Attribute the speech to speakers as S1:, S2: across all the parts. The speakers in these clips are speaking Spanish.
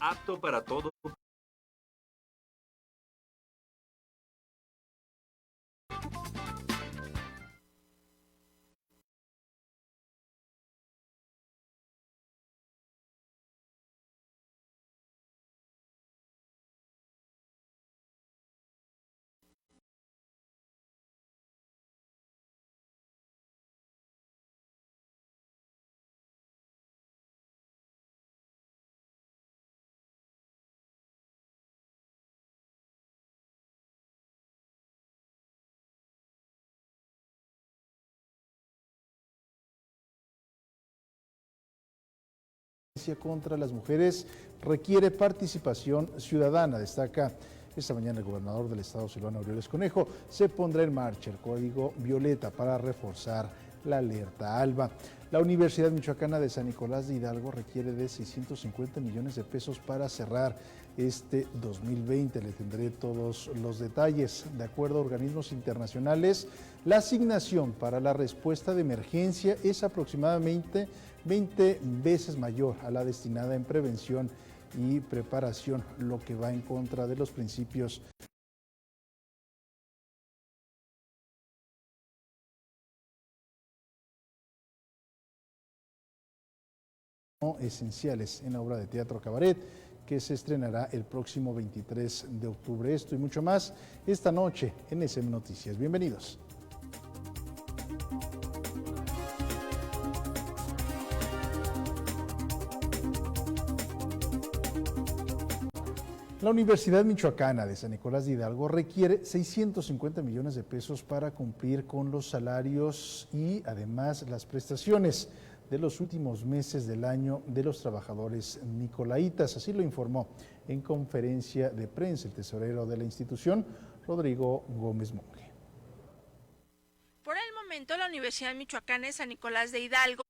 S1: Apto para todo.
S2: Contra las mujeres requiere participación ciudadana. Destaca esta mañana el gobernador del estado, Silvano Aureoles Conejo. Se pondrá en marcha el código violeta para reforzar la alerta alba. La Universidad Michoacana de San Nicolás de Hidalgo requiere de 650 millones de pesos para cerrar este 2020. Le tendré todos los detalles. De acuerdo a organismos internacionales, la asignación para la respuesta de emergencia es aproximadamente 20 veces mayor a la destinada en prevención y preparación, lo que va en contra de los principios esenciales en la obra de teatro Cabaret, que se estrenará el próximo 23 de octubre. Esto y mucho más esta noche en SM Noticias. Bienvenidos. La Universidad Michoacana de San Nicolás de Hidalgo requiere 650 millones de pesos para cumplir con los salarios y además las prestaciones de los últimos meses del año de los trabajadores nicolaitas. Así lo informó en conferencia de prensa el tesorero de la institución, Rodrigo Gómez Monge.
S3: Por el momento, la Universidad Michoacana de San Nicolás de Hidalgo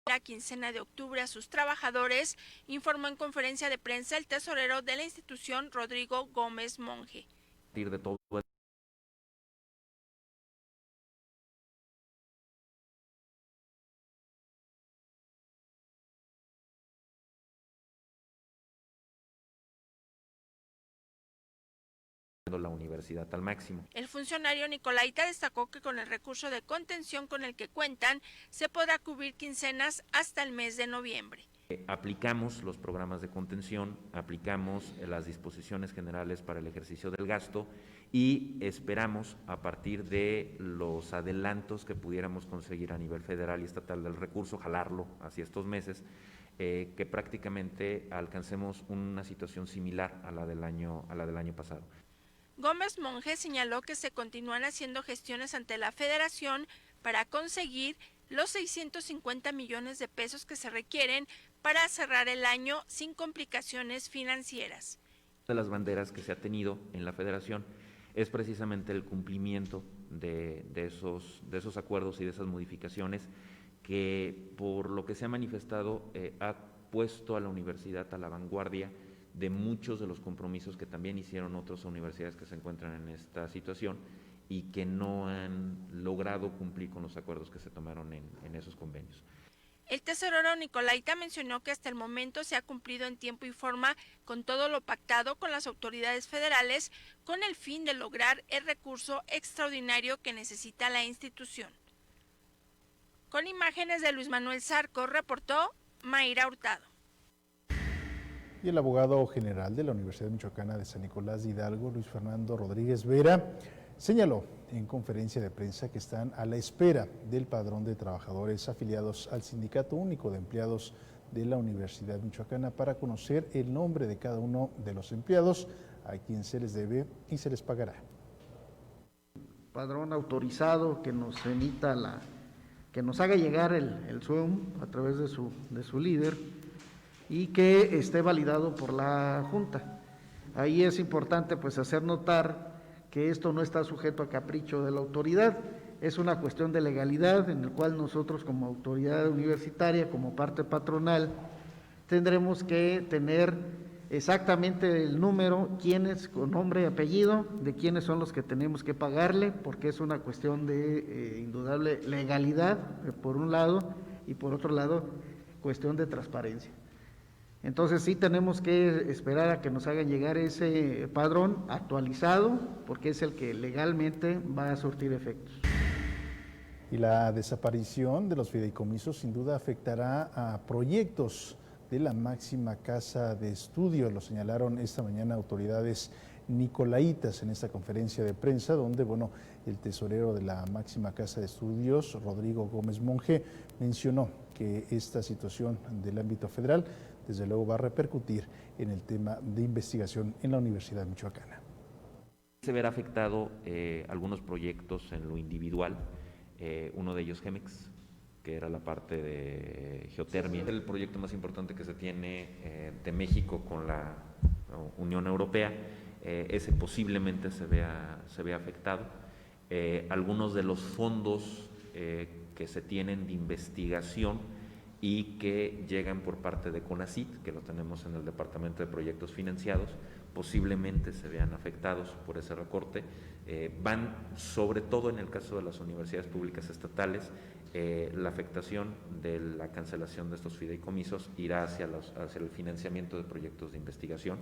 S3: la quincena de octubre a sus trabajadores, informó en conferencia de prensa el tesorero de la institución, Rodrigo Gómez Monge.
S4: De todo la universidad al máximo.
S3: El funcionario nicolaita destacó que con el recurso de contención con el que cuentan, se podrá cubrir quincenas hasta el mes de noviembre.
S4: Aplicamos los programas de contención, aplicamos las disposiciones generales para el ejercicio del gasto y esperamos, a partir de los adelantos que pudiéramos conseguir a nivel federal y estatal del recurso, jalarlo hacia estos meses, que prácticamente alcancemos una situación similar a la del año pasado.
S3: Gómez Monge señaló que se continúan haciendo gestiones ante la Federación para conseguir los 650 millones de pesos que se requieren para cerrar el año sin complicaciones financieras.
S4: Una de las banderas que se ha tenido en la Federación es precisamente el cumplimiento de esos acuerdos y de esas modificaciones que, por lo que se ha manifestado, ha puesto a la universidad a la vanguardia de muchos de los compromisos que también hicieron otras universidades que se encuentran en esta situación y que no han logrado cumplir con los acuerdos que se tomaron en esos convenios.
S3: El tesorero nicolaita mencionó que hasta el momento se ha cumplido en tiempo y forma con todo lo pactado con las autoridades federales con el fin de lograr el recurso extraordinario que necesita la institución. Con imágenes de Luis Manuel Zarco, reportó Mayra Hurtado.
S2: Y el abogado general de la Universidad Michoacana de San Nicolás de Hidalgo, Luis Fernando Rodríguez Vera, señaló en conferencia de prensa que están a la espera del padrón de trabajadores afiliados al Sindicato Único de Empleados de la Universidad Michoacana para conocer el nombre de cada uno de los empleados a quien se les debe y se les pagará.
S5: Padrón autorizado que nos emita que nos haga llegar el SUEM a través de su líder y que esté validado por la Junta. Ahí es importante pues hacer notar que esto no está sujeto a capricho de la autoridad, es una cuestión de legalidad en el cual nosotros como autoridad universitaria, como parte patronal, tendremos que tener exactamente el número, quiénes con nombre y apellido, de quiénes son los que tenemos que pagarle, porque es una cuestión de indudable legalidad, por un lado, y por otro lado, cuestión de transparencia. Entonces sí tenemos que esperar a que nos hagan llegar ese padrón actualizado, porque es el que legalmente va a surtir efectos.
S2: Y la desaparición de los fideicomisos sin duda afectará a proyectos de la máxima casa de estudios, lo señalaron esta mañana autoridades nicolaitas en esta conferencia de prensa, donde el tesorero de la máxima casa de estudios, Rodrigo Gómez Monge, mencionó que esta situación del ámbito federal desde luego va a repercutir en el tema de investigación en la Universidad Michoacana.
S4: Se verá afectado algunos proyectos en lo individual, uno de ellos Gemex, que era la parte de geotermia. El proyecto más importante que se tiene de México con la Unión Europea, ese posiblemente se vea afectado. Algunos de los fondos que se tienen de investigación y que llegan por parte de CONACYT, que lo tenemos en el Departamento de Proyectos Financiados, posiblemente se vean afectados por ese recorte. Van, sobre todo en el caso de las universidades públicas estatales, la afectación de la cancelación de estos fideicomisos irá hacia el financiamiento de proyectos de investigación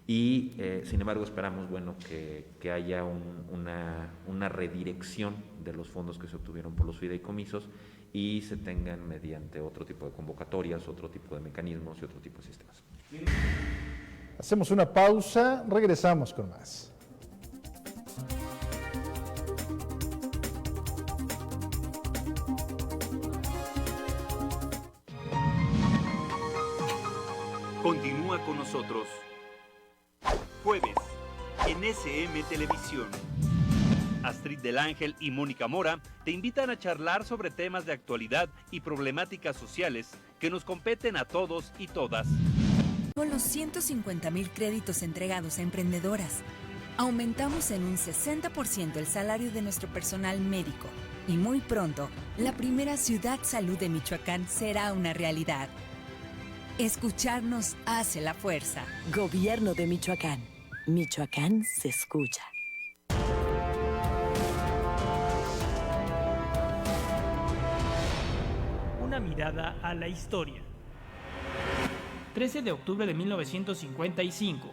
S4: y, sin embargo, esperamos que haya una redirección de los fondos que se obtuvieron por los fideicomisos y se tengan mediante otro tipo de convocatorias, otro tipo de mecanismos y otro tipo de sistemas.
S2: Hacemos una pausa, regresamos con más.
S1: Continúa con nosotros. Jueves, en SM Televisión. Astrid del Ángel y Mónica Mora te invitan a charlar sobre temas de actualidad y problemáticas sociales que nos competen a todos y todas.
S6: Con los 150,000 créditos entregados a emprendedoras, aumentamos en un 60% el salario de nuestro personal médico. Y muy pronto, la primera Ciudad Salud de Michoacán será una realidad. Escucharnos hace la fuerza.
S7: Gobierno de Michoacán. Michoacán se escucha.
S8: Una mirada a la historia. 13 de octubre de 1955.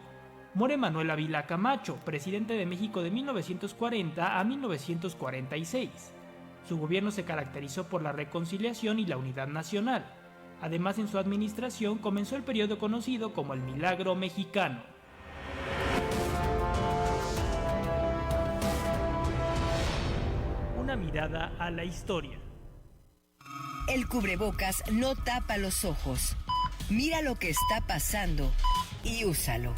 S8: Muere Manuel Ávila Camacho, presidente de México de 1940 a 1946. Su gobierno se caracterizó por la reconciliación y la unidad nacional. Además, en su administración comenzó el periodo conocido como el Milagro Mexicano. Una mirada a la historia.
S6: El cubrebocas no tapa los ojos. Mira lo que está pasando y úsalo.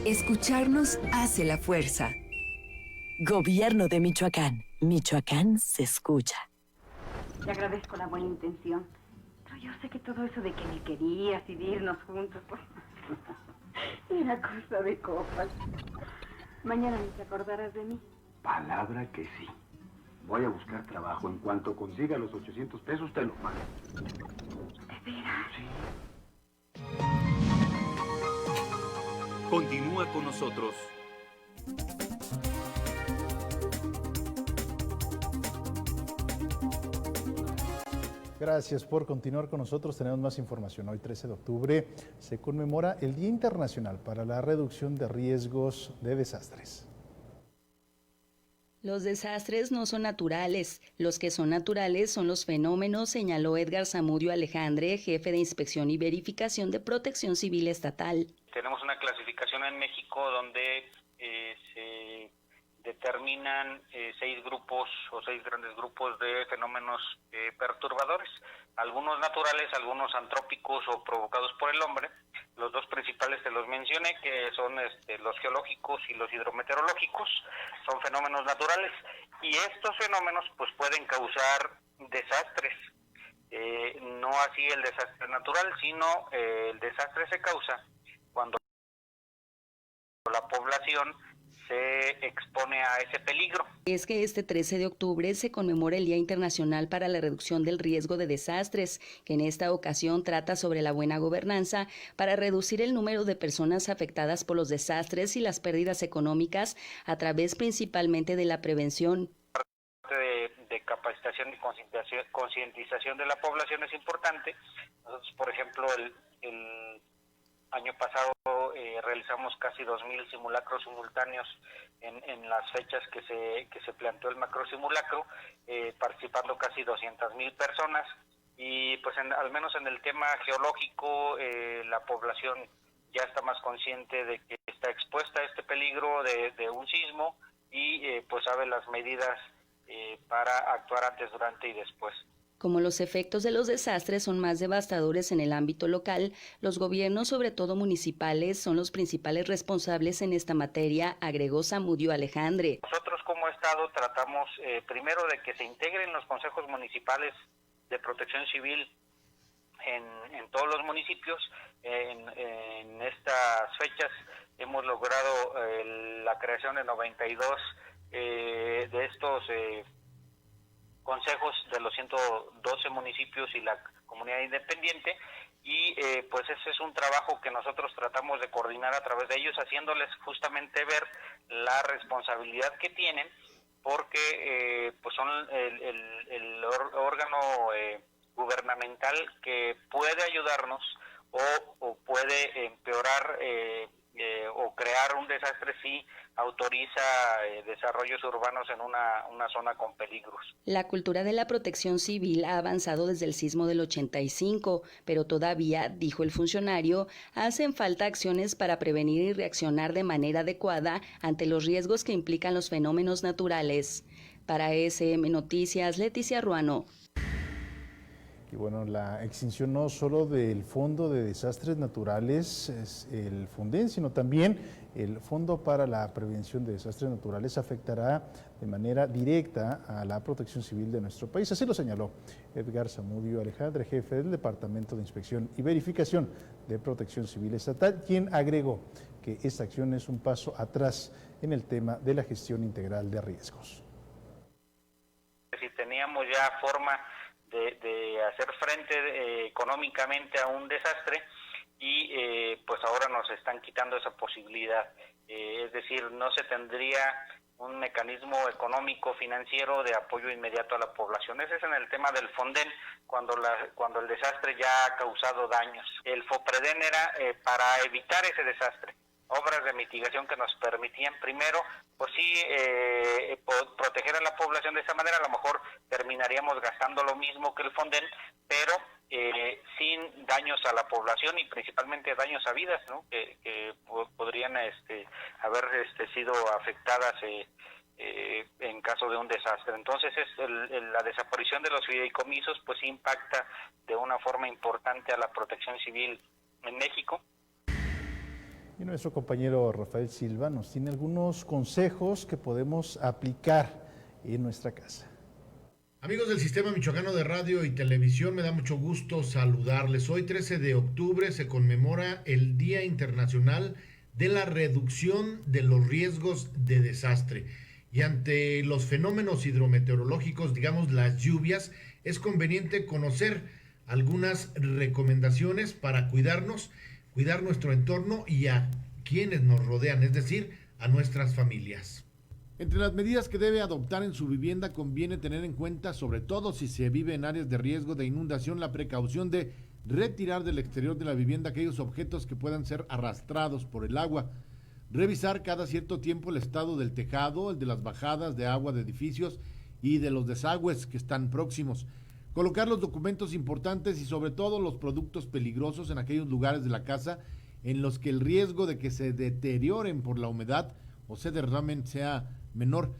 S6: Escucharnos hace la fuerza.
S7: Gobierno de Michoacán. Michoacán se escucha.
S9: Te agradezco la buena intención, pero yo sé que todo eso de que me querías y de irnos juntos, pues, era cosa de copas. Mañana ni te acordarás de mí.
S10: Palabra que sí. Voy a buscar trabajo. En cuanto consiga los 800 pesos, te lo pago.
S9: ¿De veras?
S10: Sí.
S1: Continúa con nosotros.
S2: Gracias por continuar con nosotros. Tenemos más información. Hoy, 13 de octubre, se conmemora el Día Internacional para la Reducción de Riesgos de Desastres.
S11: Los desastres no son naturales. Los que son naturales son los fenómenos, señaló Edgar Zamudio Alejandre, jefe de Inspección y Verificación de Protección Civil Estatal.
S12: Tenemos una clasificación en México donde se determinan 6 grupos o 6 grandes grupos de fenómenos perturbadores, algunos naturales, algunos antrópicos o provocados por el hombre. Los dos principales te los mencioné, que son los geológicos y los hidrometeorológicos, son fenómenos naturales, y estos fenómenos pues pueden causar desastres. No así el desastre natural, sino el desastre se causa población se expone a ese peligro.
S11: Es que este 13 de octubre se conmemora el Día Internacional para la Reducción del Riesgo de Desastres, que en esta ocasión trata sobre la buena gobernanza para reducir el número de personas afectadas por los desastres y las pérdidas económicas a través principalmente de la prevención.
S12: De capacitación y concientización de la población es importante. Nosotros, por ejemplo, el año pasado realizamos casi 2,000 simulacros simultáneos en las fechas que se planteó el macro simulacro, participando casi 200,000 personas, y pues al menos en el tema geológico la población ya está más consciente de que está expuesta a este peligro de un sismo y pues sabe las medidas para actuar antes, durante y después.
S11: Como los efectos de los desastres son más devastadores en el ámbito local, los gobiernos, sobre todo municipales, son los principales responsables en esta materia, agregó Zamudio Alejandre.
S12: Nosotros como Estado tratamos primero de que se integren los consejos municipales de protección civil en todos los municipios. En estas fechas hemos logrado la creación de 92 de estos consejos de los 112 municipios y la comunidad independiente, y pues ese es un trabajo que nosotros tratamos de coordinar a través de ellos, haciéndoles justamente ver la responsabilidad que tienen, porque pues son el órgano gubernamental que puede ayudarnos o puede empeorar o crear un desastre si autoriza desarrollos urbanos en una zona con peligros.
S11: La cultura de la protección civil ha avanzado desde el sismo del 85, pero todavía, dijo el funcionario, hacen falta acciones para prevenir y reaccionar de manera adecuada ante los riesgos que implican los fenómenos naturales. Para SM Noticias, Leticia Ruano.
S2: Y bueno, la extinción no solo del Fondo de Desastres Naturales, es el FONDEN, sino también el Fondo para la Prevención de Desastres Naturales afectará de manera directa a la protección civil de nuestro país. Así lo señaló Edgar Zamudio Alejandre, jefe del Departamento de Inspección y Verificación de Protección Civil Estatal, quien agregó que esta acción es un paso atrás en el tema de la gestión integral de riesgos.
S12: Si teníamos ya forma de hacer frente económicamente a un desastre y pues ahora nos están quitando esa posibilidad, es decir, no se tendría un mecanismo económico financiero de apoyo inmediato a la población. Ese es en el tema del FONDEN, cuando el desastre ya ha causado daños. El FOPREDEN era para evitar ese desastre, obras de mitigación que nos permitían primero, pues sí, proteger a la población de esa manera. A lo mejor terminaríamos gastando lo mismo que el FONDEN, pero sin daños a la población y principalmente daños a vidas, ¿no? que podrían haber sido afectadas en caso de un desastre. Entonces la desaparición de los fideicomisos pues impacta de una forma importante a la protección civil en México.
S2: Y nuestro compañero Rafael Silva nos tiene algunos consejos que podemos aplicar en nuestra casa.
S13: Amigos del Sistema Michoacano de Radio y Televisión, me da mucho gusto saludarles. Hoy 13 de octubre se conmemora el Día Internacional de la Reducción de los Riesgos de Desastre. Y ante los fenómenos hidrometeorológicos, digamos las lluvias, es conveniente conocer algunas recomendaciones para cuidarnos, cuidar nuestro entorno y a quienes nos rodean, es decir, a nuestras familias. Entre las medidas que debe adoptar en su vivienda conviene tener en cuenta, sobre todo si se vive en áreas de riesgo de inundación, la precaución de retirar del exterior de la vivienda aquellos objetos que puedan ser arrastrados por el agua. Revisar cada cierto tiempo el estado del tejado, el de las bajadas de agua de edificios y de los desagües que están próximos. Colocar los documentos importantes y sobre todo los productos peligrosos en aquellos lugares de la casa en los que el riesgo de que se deterioren por la humedad o se derramen sea menor.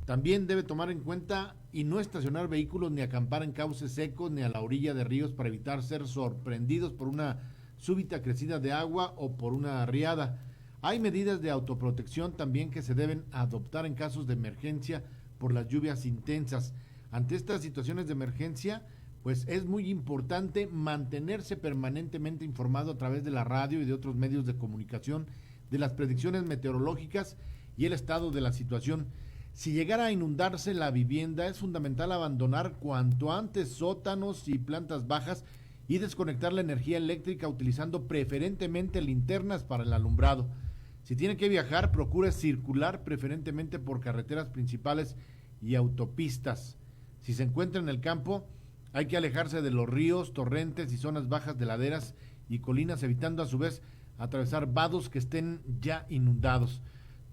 S13: También debe tomar en cuenta y no estacionar vehículos ni acampar en cauces secos ni a la orilla de ríos para evitar ser sorprendidos por una súbita crecida de agua o por una riada. Hay medidas de autoprotección también que se deben adoptar en casos de emergencia por las lluvias intensas. Ante estas situaciones de emergencia, pues es muy importante mantenerse permanentemente informado a través de la radio y de otros medios de comunicación de las predicciones meteorológicas y el estado de la situación. Si llegara a inundarse la vivienda, es fundamental abandonar cuanto antes sótanos y plantas bajas y desconectar la energía eléctrica utilizando preferentemente linternas para el alumbrado. Si tiene que viajar, procure circular preferentemente por carreteras principales y autopistas. Si se encuentra en el campo, hay que alejarse de los ríos, torrentes y zonas bajas de laderas y colinas, evitando a su vez atravesar vados que estén ya inundados.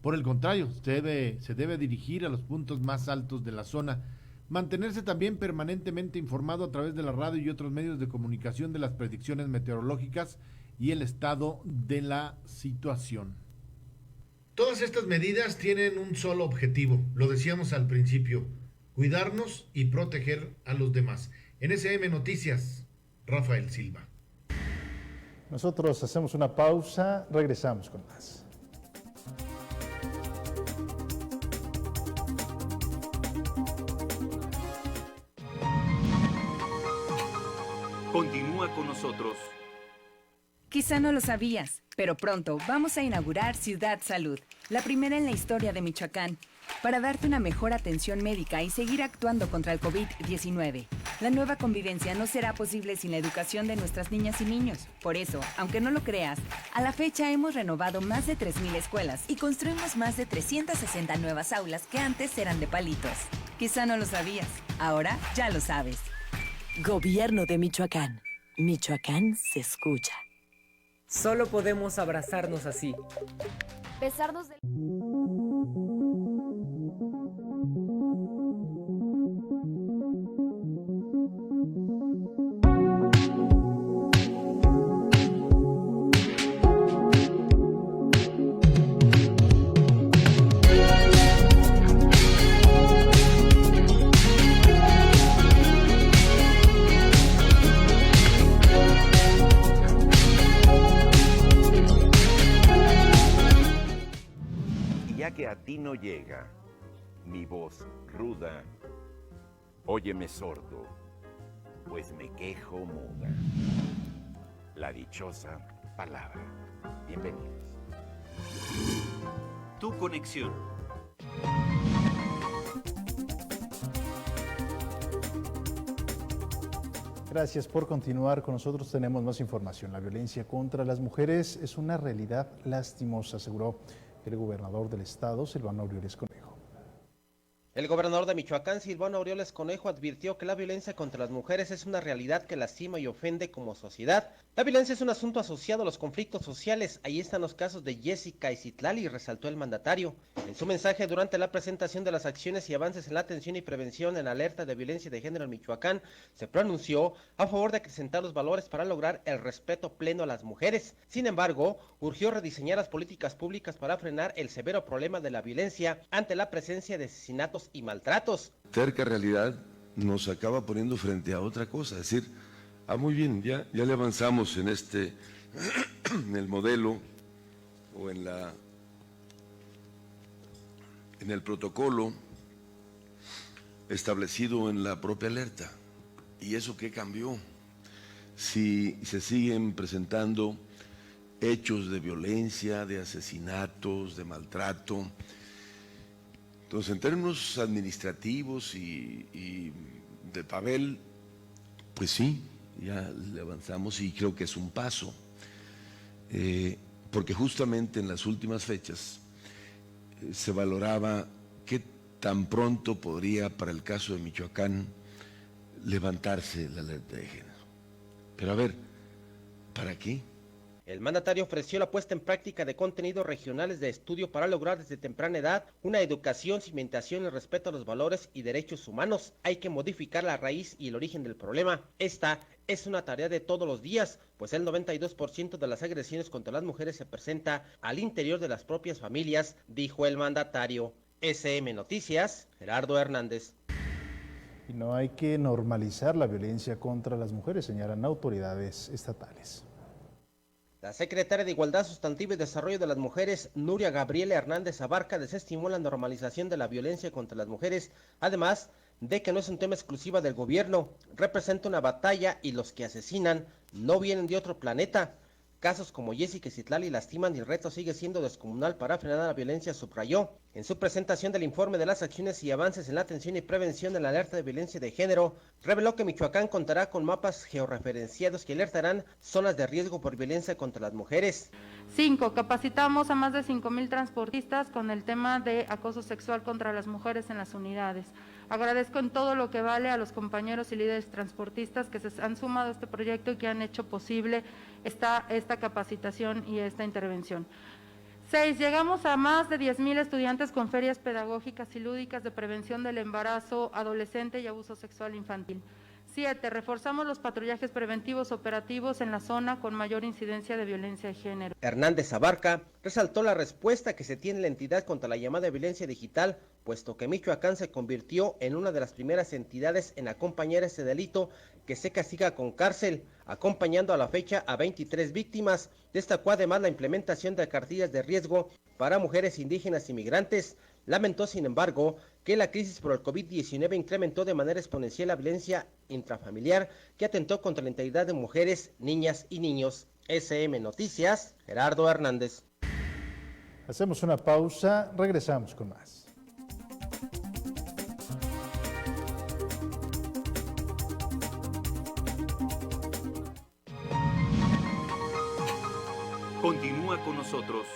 S13: Por el contrario, se debe dirigir a los puntos más altos de la zona. Mantenerse también permanentemente informado a través de la radio y otros medios de comunicación de las predicciones meteorológicas y el estado de la situación. Todas estas medidas tienen un solo objetivo, lo decíamos al principio, cuidarnos y proteger a los demás. En SM Noticias, Rafael Silva.
S2: Nosotros hacemos una pausa, regresamos con más.
S1: Continúa con nosotros.
S6: Quizá no lo sabías, pero pronto vamos a inaugurar Ciudad Salud, la primera en la historia de Michoacán, para darte una mejor atención médica y seguir actuando contra el COVID-19. La nueva convivencia no será posible sin la educación de nuestras niñas y niños. Por eso, aunque no lo creas, a la fecha hemos renovado más de 3,000 escuelas y construimos más de 360 nuevas aulas que antes eran de palitos. Quizá no lo sabías, ahora ya lo sabes.
S7: Gobierno de Michoacán. Michoacán se escucha.
S14: Solo podemos abrazarnos así.
S15: Besarnos del...
S16: Que a ti no llega mi voz ruda, óyeme sordo, pues me quejo muda. La dichosa palabra. Bienvenidos.
S1: Tu conexión.
S2: Gracias por continuar con nosotros. Tenemos más información. La violencia contra las mujeres es una realidad lastimosa, aseguró el gobernador del estado, Silvano Aureoles Conejo.
S17: El gobernador de Michoacán, Silvano Aureoles Conejo, advirtió que la violencia contra las mujeres es una realidad que lastima y ofende como sociedad. La violencia es un asunto asociado a los conflictos sociales. Ahí están los casos de Jessica y Citlali, resaltó el mandatario. En su mensaje durante la presentación de las acciones y avances en la atención y prevención en alerta de violencia de género en Michoacán, se pronunció a favor de acrecentar los valores para lograr el respeto pleno a las mujeres. Sin embargo, urgió rediseñar las políticas públicas para frenar el severo problema de la violencia ante la presencia de asesinatos y maltratos.
S18: Terca realidad nos acaba poniendo frente a otra cosa, es decir, muy bien, ya le avanzamos en en el modelo o en el protocolo establecido en la propia alerta. ¿Y eso qué cambió? Si se siguen presentando hechos de violencia, de asesinatos, de maltrato. Entonces, en términos administrativos y de papel, pues sí, ya le avanzamos y creo que es un paso, porque justamente en las últimas fechas se valoraba qué tan pronto podría, para el caso de Michoacán, levantarse la alerta de género. Pero a ver, ¿para qué?
S17: El mandatario ofreció la puesta en práctica de contenidos regionales de estudio para lograr desde temprana edad una educación, cimentación y respeto a los valores y derechos humanos. Hay que modificar la raíz y el origen del problema. Esta es una tarea de todos los días, pues el 92% de las agresiones contra las mujeres se presenta al interior de las propias familias, dijo el mandatario. SM Noticias, Gerardo Hernández.
S2: Y no hay que normalizar la violencia contra las mujeres, señalan autoridades estatales.
S17: La secretaria de Igualdad Sustantiva y Desarrollo de las Mujeres, Nuria Gabriela Hernández Abarca, desestimó la normalización de la violencia contra las mujeres, además de que no es un tema exclusivo del gobierno, representa una batalla y los que asesinan no vienen de otro planeta. Casos como Jessica y Citlali lastiman y el reto sigue siendo descomunal para frenar la violencia, subrayó. En su presentación del informe de las acciones y avances en la atención y prevención de la alerta de violencia de género, reveló que Michoacán contará con mapas georreferenciados que alertarán zonas de riesgo por violencia contra las mujeres.
S19: 5. Capacitamos a más de 5,000 transportistas con el tema de acoso sexual contra las mujeres en las unidades. Agradezco en todo lo que vale a los compañeros y líderes transportistas que se han sumado a este proyecto y que han hecho posible esta capacitación y esta intervención. 6. Llegamos a más de 10,000 estudiantes con ferias pedagógicas y lúdicas de prevención del embarazo adolescente y abuso sexual infantil. 7. Reforzamos los patrullajes preventivos operativos en la zona con mayor incidencia de violencia de género.
S17: Hernández Abarca resaltó la respuesta que se tiene en la entidad contra la llamada violencia digital, puesto que Michoacán se convirtió en una de las primeras entidades en acompañar ese delito que se castiga con cárcel, acompañando a la fecha a 23 víctimas. Destacó además la implementación de cartillas de riesgo para mujeres indígenas y migrantes. Lamentó, sin embargo, que la crisis por el COVID-19 incrementó de manera exponencial la violencia intrafamiliar que atentó contra la integridad de mujeres, niñas y niños. SM Noticias, Gerardo Hernández.
S2: Hacemos una pausa, regresamos con más.
S1: Continúa con nosotros.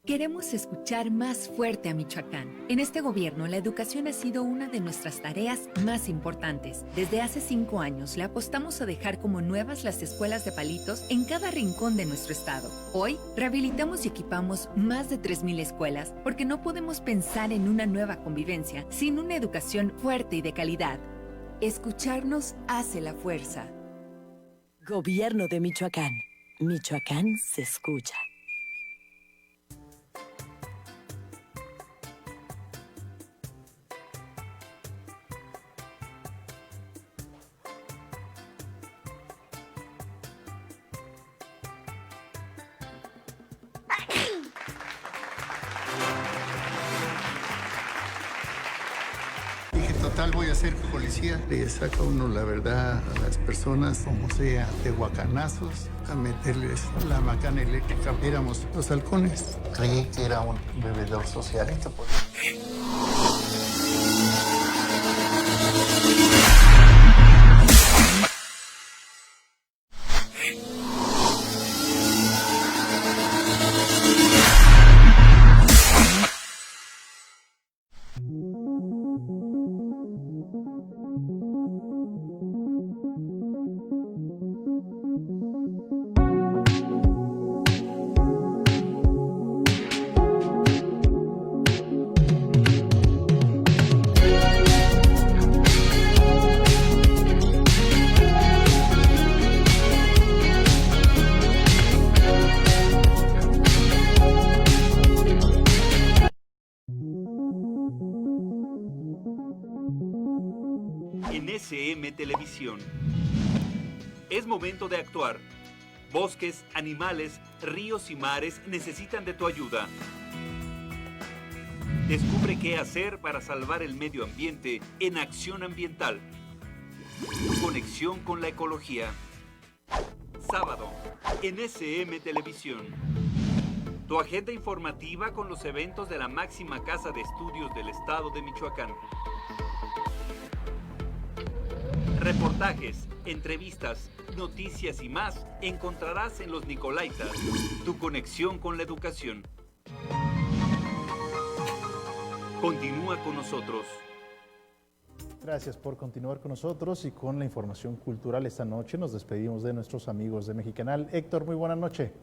S6: Queremos escuchar más fuerte a Michoacán. En este gobierno, la educación ha sido una de nuestras tareas más importantes. Desde hace 5 años, le apostamos a dejar como nuevas las escuelas de palitos en cada rincón de nuestro estado. Hoy, rehabilitamos y equipamos más de 3,000 escuelas porque no podemos pensar en una nueva convivencia sin una educación fuerte y de calidad. Escucharnos hace la fuerza.
S7: Gobierno de Michoacán. Michoacán se escucha.
S20: Dije, total, voy a ser policía. Le saca uno la verdad a las personas, como sea, de guacanazos, a meterles la macana eléctrica. Éramos los halcones. Creí que era un bebedor socialista.
S1: En SM Televisión. Es momento de actuar. Bosques, animales, ríos y mares necesitan de tu ayuda. Descubre qué hacer para salvar el medio ambiente en Acción Ambiental. Conexión con la ecología. Sábado, en SM Televisión. Tu agenda informativa con los eventos de la máxima casa de estudios del estado de Michoacán. Reportajes, entrevistas, noticias y más encontrarás en Los Nicolaitas, tu conexión con la educación. Continúa con nosotros.
S2: Gracias por continuar con nosotros y con la información cultural esta noche. Nos despedimos de nuestros amigos de Mexicanal. Héctor, muy buena noche.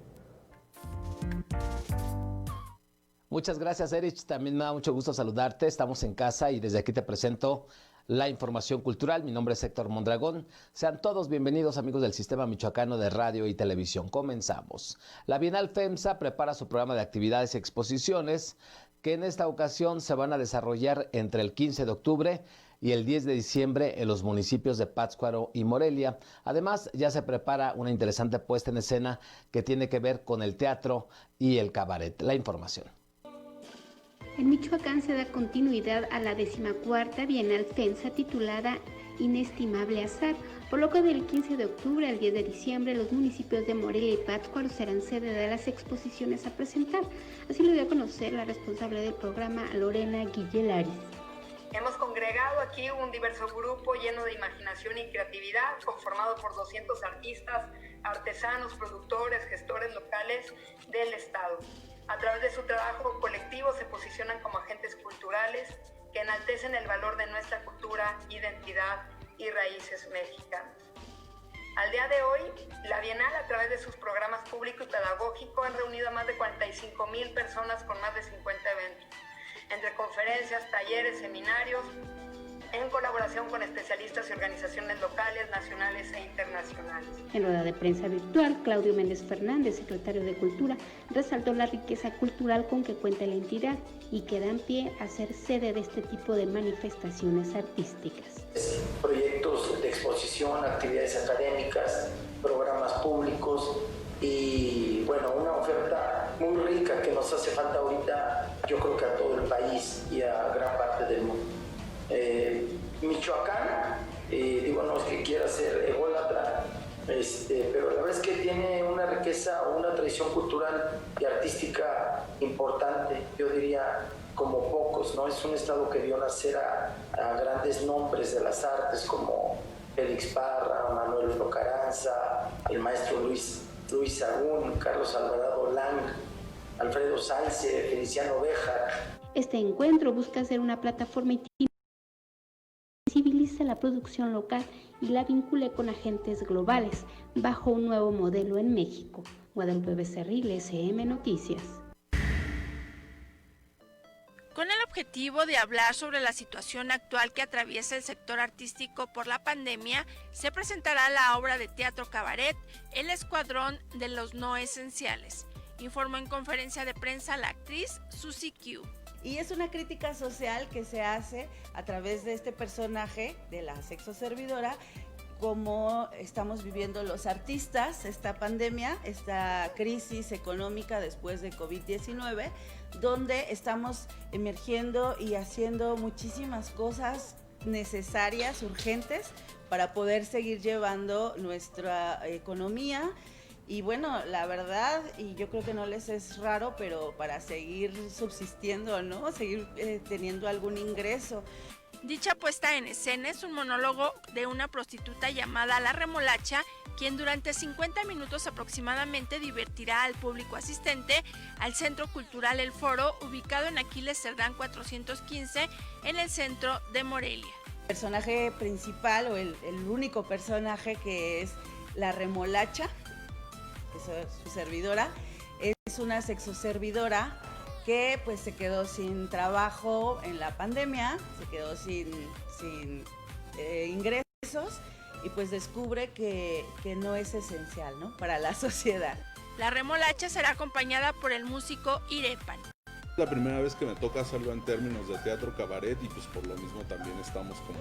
S21: Muchas gracias, Erich. También me da mucho gusto saludarte. Estamos en casa y desde aquí te presento la información cultural. Mi nombre es Héctor Mondragón. Sean todos bienvenidos, amigos del Sistema Michoacano de Radio y Televisión. Comenzamos. La Bienal FEMSA prepara su programa de actividades y exposiciones que en esta ocasión se van a desarrollar entre el 15 de octubre y el 10 de diciembre en los municipios de Pátzcuaro y Morelia. Además, ya se prepara una interesante puesta en escena que tiene que ver con el teatro y el cabaret. La información.
S22: En Michoacán se da continuidad a la 14ª Bienal FEMSA titulada
S3: inestimable azar, por lo que del 15 de octubre al 10 de diciembre los municipios de Morelia y Pátzcuaro serán sede de las exposiciones a presentar. Así lo dio a conocer la responsable del programa, Lorena Guillelaris.
S22: Hemos congregado aquí un diverso grupo lleno de imaginación y creatividad, conformado por 200 artistas, artesanos, productores, gestores locales del Estado. A través de su trabajo colectivo se posicionan como agentes culturales que enaltecen el valor de nuestra cultura, identidad y raíces mexicanas. Al día de hoy, la Bienal, a través de sus programas público y pedagógico, han reunido a más de 45,000 personas con más de 50 eventos, entre conferencias, talleres, seminarios, en colaboración con especialistas y organizaciones locales, nacionales e internacionales.
S3: En rueda de prensa virtual, Claudio Méndez Fernández, secretario de Cultura, resaltó la riqueza cultural con que cuenta la entidad y que dan pie a ser sede de este tipo de manifestaciones artísticas.
S23: Proyectos de exposición, actividades académicas, programas públicos y bueno, una oferta muy rica que nos hace falta ahorita, yo creo que a todo el país y a gran parte del mundo. Michoacán, digo, no es que quiera ser ególatra, pero la verdad es que tiene una riqueza o una tradición cultural y artística importante, yo diría como pocos, ¿no? Es un estado que vio nacer a grandes nombres de las artes como Félix Parra, Manuel Locaranza, el maestro Luis Sagún, Carlos Alvarado Lang, Alfredo Sáenz, Feliciano Béjar.
S3: Este encuentro busca ser una plataforma visibiliza la producción local y la vincule con agentes globales bajo un nuevo modelo en México. Guadalupe Becerril, SM Noticias.
S24: Con el objetivo de hablar sobre la situación actual que atraviesa el sector artístico por la pandemia, se presentará la obra de teatro cabaret El Escuadrón de los No Esenciales, informó en conferencia de prensa la actriz Susie Q.
S25: Y es una crítica social que se hace a través de este personaje de la sexoservidora, cómo estamos viviendo los artistas esta pandemia, esta crisis económica después de COVID-19, donde estamos emergiendo y haciendo muchísimas cosas necesarias, urgentes, para poder seguir llevando nuestra economía. Y bueno, la verdad, y yo creo que no les es raro, pero para seguir subsistiendo, ¿no? Seguir teniendo algún ingreso.
S24: Dicha puesta en escena es un monólogo de una prostituta llamada La Remolacha, quien durante 50 minutos aproximadamente divertirá al público asistente al Centro Cultural El Foro, ubicado en Aquiles Cerdán 415, en el centro de Morelia.
S25: El personaje principal, o el único personaje, que es La Remolacha, su servidora, es una sexoservidora que pues se quedó sin trabajo en la pandemia, se quedó sin ingresos y pues descubre que no es esencial, ¿no?, para la sociedad.
S24: La Remolacha será acompañada por el músico Irepan.
S26: La primera vez que me toca hacerlo en términos de teatro cabaret y pues por lo mismo también estamos como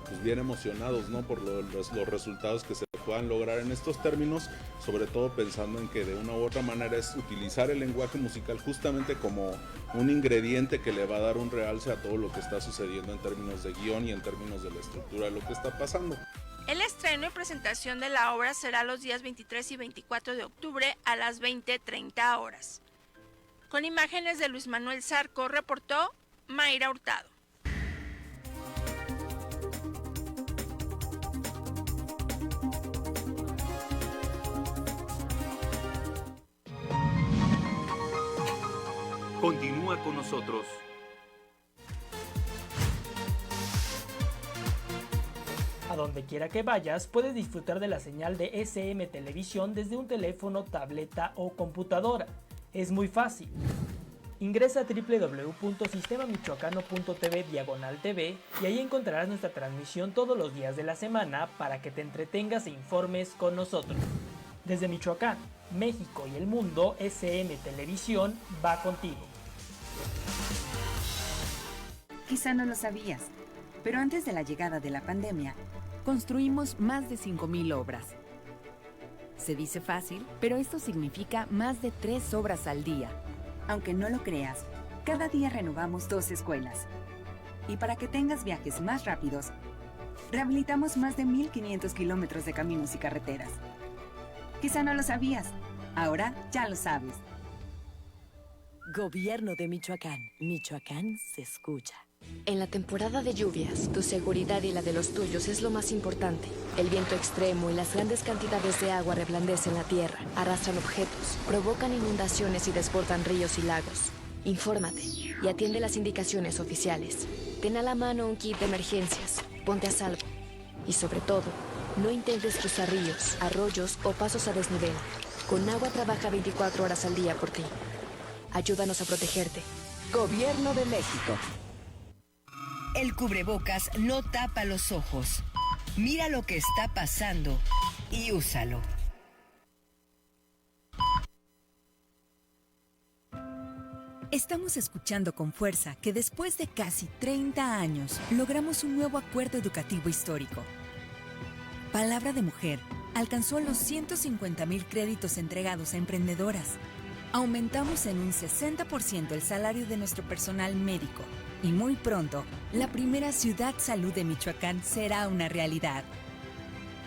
S26: pues bien emocionados, ¿no?, por los resultados que se puedan lograr en estos términos, sobre todo pensando en que de una u otra manera es utilizar el lenguaje musical justamente como un ingrediente que le va a dar un realce a todo lo que está sucediendo en términos de guión y en términos de la estructura de lo que está pasando.
S24: El estreno y presentación de la obra será los días 23 y 24 de octubre a las 20:30 horas. Con imágenes de Luis Manuel Zarco, reportó Mayra Hurtado.
S1: Continúa con nosotros.
S8: A donde quiera que vayas, puedes disfrutar de la señal de SM Televisión desde un teléfono, tableta o computadora. Es muy fácil. Ingresa a www.sistemamichoacano.tv/TV y ahí encontrarás nuestra transmisión todos los días de la semana para que te entretengas e informes con nosotros. Desde Michoacán, México y el mundo, SM Televisión va contigo.
S6: Quizá no lo sabías, pero antes de la llegada de la pandemia, construimos más de 5,000 obras. Se dice fácil, pero esto significa más de 3 obras al día. Aunque no lo creas, cada día renovamos 2 escuelas. Y para que tengas viajes más rápidos, Rehabilitamos más de 1,500 kilómetros de caminos y carreteras. Quizá no lo sabías, ahora ya lo sabes.
S7: Gobierno de Michoacán. Michoacán se escucha.
S15: En la temporada de lluvias, tu seguridad y la de los tuyos es lo más importante. El viento extremo y las grandes cantidades de agua reblandecen la tierra, arrastran objetos, provocan inundaciones y desbordan ríos y lagos. Infórmate y atiende las indicaciones oficiales. Ten a la mano un kit de emergencias, ponte a salvo. Y sobre todo, no intentes cruzar ríos, arroyos o pasos a desnivel. Con Agua trabaja 24 horas al día por ti. Ayúdanos a protegerte.
S7: Gobierno de México.
S4: El cubrebocas no tapa los ojos. Mira lo que está pasando y úsalo.
S6: Estamos escuchando con fuerza que después de casi 30 años logramos un nuevo acuerdo educativo histórico. Palabra de Mujer alcanzó los 150,000 créditos entregados a emprendedoras. Aumentamos en un 60% el salario de nuestro personal médico. Y muy pronto, la primera Ciudad Salud de Michoacán será una realidad.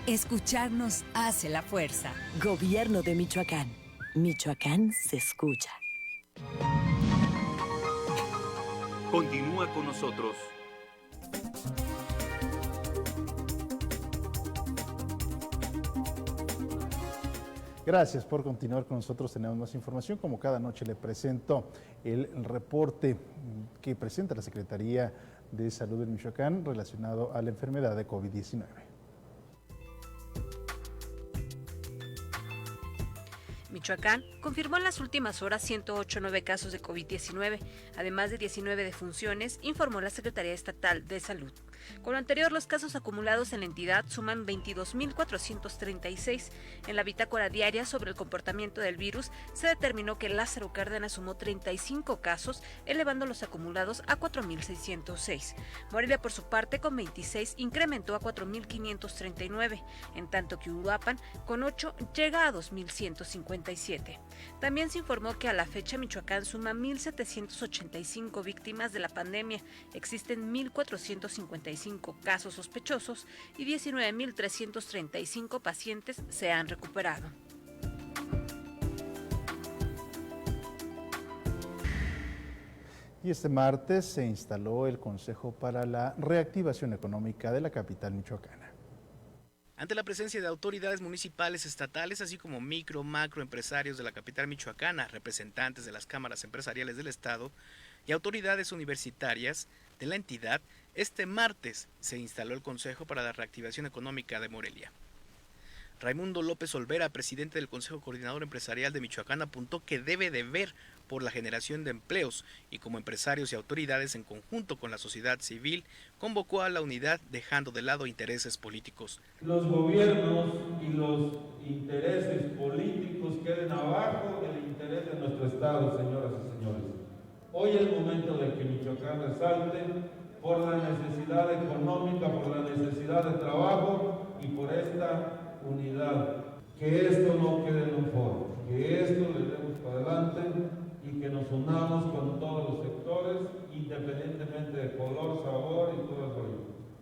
S6: Escucharnos hace la fuerza.
S7: Gobierno de Michoacán. Michoacán se escucha.
S1: Continúa con nosotros.
S2: Gracias por continuar con nosotros. Tenemos más información. Como cada noche le presento el reporte que presenta la Secretaría de Salud de Michoacán relacionado a la enfermedad de COVID-19.
S5: Michoacán confirmó en las últimas horas 108 nuevos casos de COVID-19, además de 19 defunciones, informó la Secretaría Estatal de Salud. Con lo anterior, los casos acumulados en la entidad suman 22,436. En la bitácora diaria sobre el comportamiento del virus, se determinó que Lázaro Cárdenas sumó 35 casos, elevando los acumulados a 4,606. Morelia, por su parte, con 26, incrementó a 4,539, en tanto que Uruapan, con 8, llega a 2,157. También se informó que a la fecha Michoacán suma 1,785 víctimas de la pandemia. Existen 1,455 casos sospechosos y 19,335 pacientes se han recuperado.
S2: Y este martes se instaló el Consejo para la Reactivación Económica de la capital michoacana.
S9: Ante la presencia de autoridades municipales, estatales, así como macro empresarios de la capital michoacana, representantes de las cámaras empresariales del estado y autoridades universitarias de la entidad, este martes se instaló el Consejo para la Reactivación Económica de Morelia. Raimundo López Olvera, presidente del Consejo Coordinador Empresarial de Michoacán, apuntó que debe de ver por la generación de empleos y como empresarios y autoridades en conjunto con la sociedad civil, convocó a la unidad dejando de lado intereses políticos.
S10: Los gobiernos y los intereses políticos queden abajo del interés de nuestro Estado, señoras y señores. Hoy es el momento de que Michoacán resalte por la necesidad económica, por la necesidad de trabajo y por esta unidad. Que esto no quede en un foro, que esto le demos para adelante y que nos unamos con todos los sectores, independientemente de color, sabor y todo el rollo.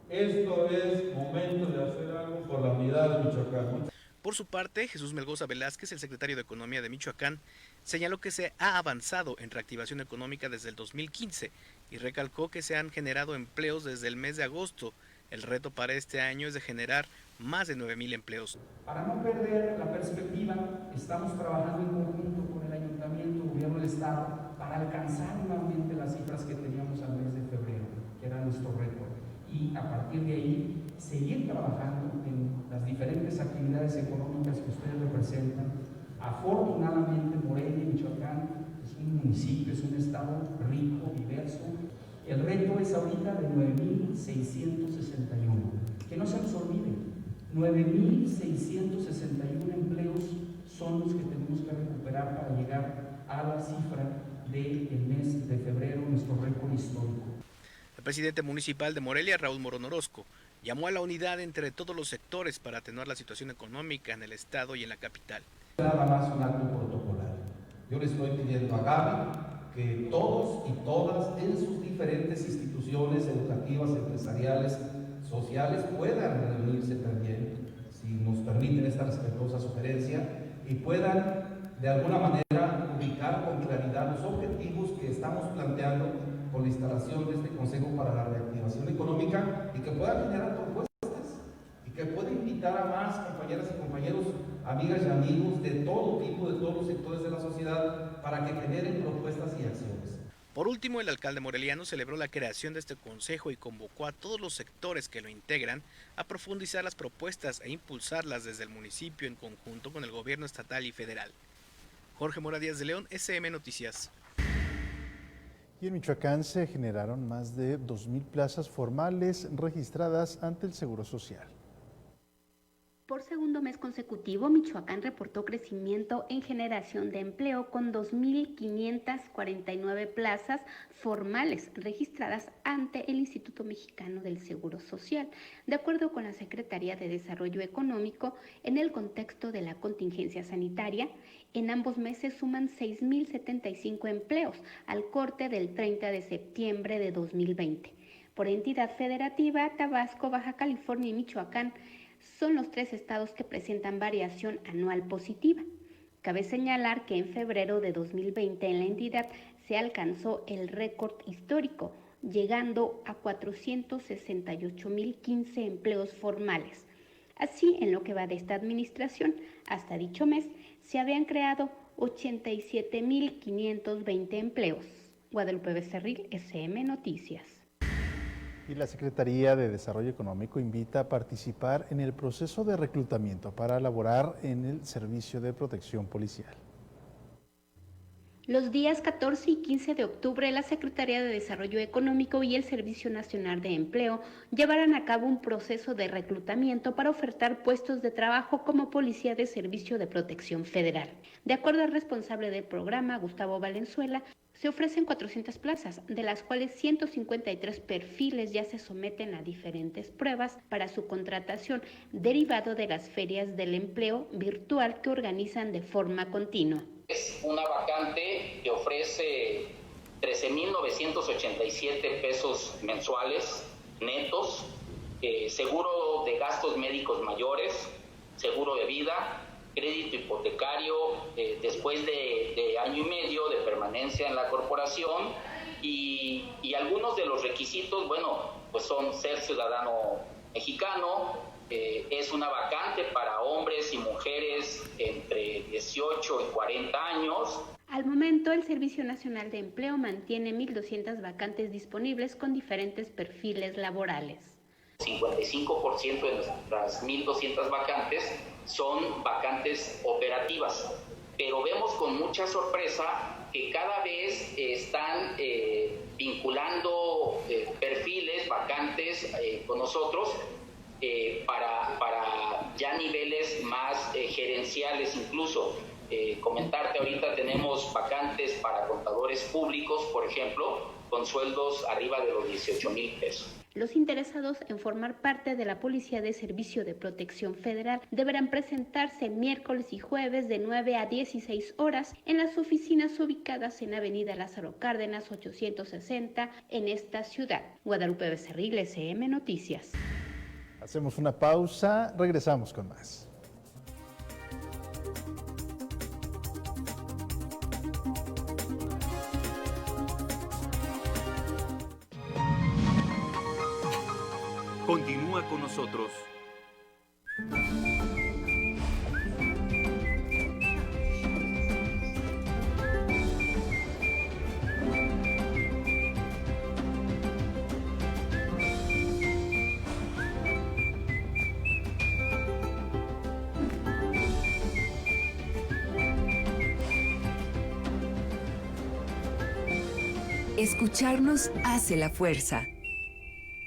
S10: Esto es momento de hacer algo por la unidad de Michoacán.
S9: Por su parte, Jesús Melgoza Velázquez, el secretario de Economía de Michoacán, señaló que se ha avanzado en reactivación económica desde el 2015 y recalcó que se han generado empleos desde el mes de agosto. El reto para este año es de generar más de 9,000 empleos.
S11: Para no perder la perspectiva, estamos trabajando en conjunto con el Ayuntamiento, el Gobierno del Estado, para alcanzar nuevamente las cifras que teníamos al mes de febrero, que era nuestro récord. Y a partir de ahí, seguir trabajando en las diferentes actividades económicas que ustedes representan. Afortunadamente, Morelia y Michoacán es un municipio, es un estado rico, diverso. El reto es ahorita de 9,661. Que no se nos olvide, 9,661 empleos son los que tenemos que recuperar para llegar a la cifra del mes de febrero, nuestro récord histórico.
S9: El presidente municipal de Morelia, Raúl Morón Orozco, llamó a la unidad entre todos los sectores para atenuar la situación económica en el estado y en la capital.
S11: Nada más un acto protocolar. Yo le estoy pidiendo a Gaby que todos y todas en sus diferentes instituciones educativas, empresariales, sociales puedan reunirse también, si nos permiten esta respetuosa sugerencia, y puedan de alguna manera ubicar con claridad los objetivos que estamos planteando con la instalación de este Consejo para la Reactivación Económica y que puedan generar propuestas y que puedan invitar a más compañeras y compañeros, amigas y amigos de todo tipo, de todos los sectores de la sociedad para que generen propuestas y acciones.
S9: Por último, el alcalde moreliano celebró la creación de este consejo y convocó a todos los sectores que lo integran a profundizar las propuestas e impulsarlas desde el municipio en conjunto con el gobierno estatal y federal. Jorge Mora Díaz de León, SM Noticias.
S2: Y en Michoacán se generaron más de 2,000 plazas formales registradas ante el Seguro Social.
S3: Por segundo mes consecutivo, Michoacán reportó crecimiento en generación de empleo con 2,549 plazas formales registradas ante el Instituto Mexicano del Seguro Social. De acuerdo con la Secretaría de Desarrollo Económico, en el contexto de la contingencia sanitaria, en ambos meses suman 6,075 empleos al corte del 30 de septiembre de 2020. Por entidad federativa, Tabasco, Baja California y Michoacán son los 3 estados que presentan variación anual positiva. Cabe señalar que en febrero de 2020 en la entidad se alcanzó el récord histórico, llegando a 468,015 empleos formales. Así, en lo que va de esta administración, hasta dicho mes, se habían creado 87,520 empleos. Guadalupe Becerril, SM Noticias.
S2: Y la Secretaría de Desarrollo Económico invita a participar en el proceso de reclutamiento para laborar en el Servicio de Protección Policial.
S3: Los días 14 y 15 de octubre, la Secretaría de Desarrollo Económico y el Servicio Nacional de Empleo llevarán a cabo un proceso de reclutamiento para ofertar puestos de trabajo como policía de Servicio de Protección Federal. De acuerdo al responsable del programa, Gustavo Valenzuela, se ofrecen 400 plazas, de las cuales 153 perfiles ya se someten a diferentes pruebas para su contratación, derivado de las ferias del empleo virtual que organizan de forma continua.
S12: Es una vacante que ofrece 13,987 pesos mensuales netos, seguro de gastos médicos mayores, seguro de vida, crédito hipotecario después de año y medio de permanencia en la corporación y algunos de los requisitos, pues son ser ciudadano mexicano, es una vacante para hombres y mujeres entre 18 y 40 años.
S3: Al momento, el Servicio Nacional de Empleo mantiene 1,200 vacantes disponibles con diferentes perfiles laborales.
S12: 55% de nuestras 1,200 vacantes son vacantes operativas, pero vemos con mucha sorpresa que cada vez están vinculando perfiles, vacantes con nosotros para ya niveles más gerenciales incluso. Comentarte ahorita tenemos vacantes para contadores públicos, por ejemplo, con sueldos arriba de los 18,000 pesos.
S3: Los interesados en formar parte de la Policía de Servicio de Protección Federal deberán presentarse miércoles y jueves de 9 a 16 horas en las oficinas ubicadas en Avenida Lázaro Cárdenas 860 en esta ciudad. Guadalupe Becerril, SM Noticias.
S2: Hacemos una pausa, regresamos con más.
S1: Continúa con nosotros.
S6: Escucharnos hace la fuerza.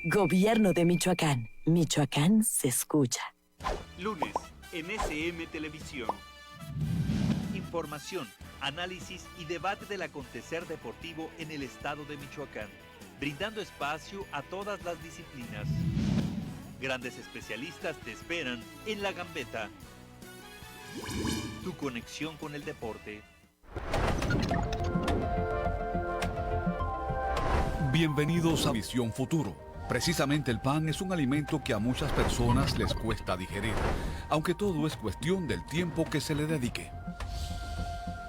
S7: Gobierno de Michoacán. Michoacán se escucha.
S1: Lunes en SM Televisión. Información, análisis y debate del acontecer deportivo en el estado de Michoacán, brindando espacio a todas las disciplinas. Grandes especialistas te esperan en La Gambeta. Tu conexión con el deporte.
S13: Bienvenidos a Visión Futuro, Precisamente el pan es un alimento que a muchas personas les cuesta digerir, aunque todo es cuestión del tiempo que se le dedique.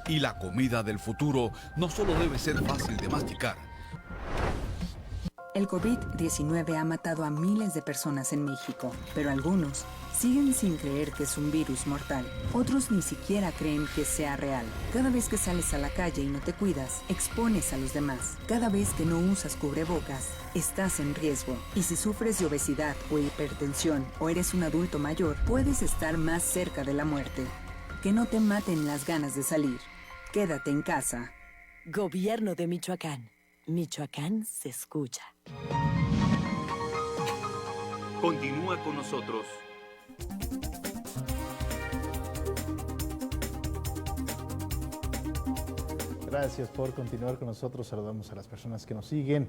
S13: Y la comida del futuro no solo debe ser fácil de masticar.
S6: El COVID-19 ha matado a miles de personas en México, pero algunos siguen sin creer que es un virus mortal. Otros ni siquiera creen que sea real. Cada vez que sales a la calle y no te cuidas, expones a los demás. Cada vez que no usas cubrebocas, estás en riesgo. Y si sufres de obesidad o hipertensión o eres un adulto mayor, puedes estar más cerca de la muerte. Que no te maten las ganas de salir. Quédate en casa.
S7: Gobierno de Michoacán. Michoacán se escucha.
S1: Continúa con nosotros.
S2: Gracias por continuar con nosotros. Saludamos a las personas que nos siguen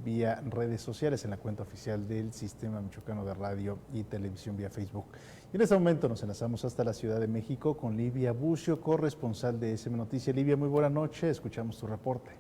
S2: vía redes sociales en la cuenta oficial del Sistema Michoacano de Radio y Televisión vía Facebook. Y en este momento nos enlazamos hasta la Ciudad de México con Livia Bucio, corresponsal de SM Noticias. Livia, muy buena noche. Escuchamos tu reporte.